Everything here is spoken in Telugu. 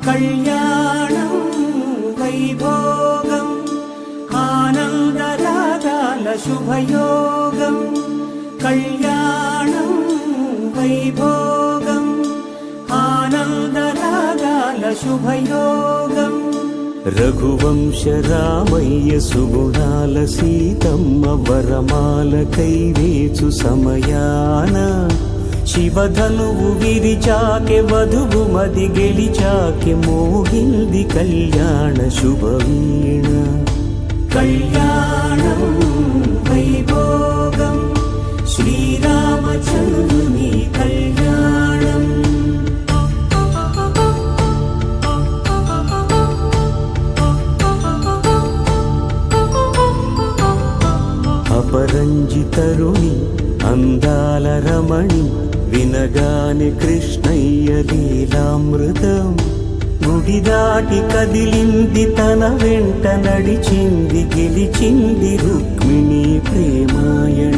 కళ్యాణం వైభోగం ఆనందరాగాల శుభయోగం కళ్యాణం వైభోగం ఆనందరాగాల శుభయోగం రఘువంశ రామయ్య సుగుణాల సీతమ్మ వరమాల కైవేచు సమయాన శివధనువు విరిచాకె వధువు మది గెలిచాకె మోగింది కళ్యాణ శుభవీణ కళ్యాణం వైభోగం శ్రీరామచంద్రుని కళ్యాణం అపరంజి తరుణి అందాల రమణి వినగాని కృష్ణయ్య లీలామృతం గుడి దాటి కదిలింది తన వెంట నడిచింది గెలిచింది రుక్మిణి ప్రేమాయణ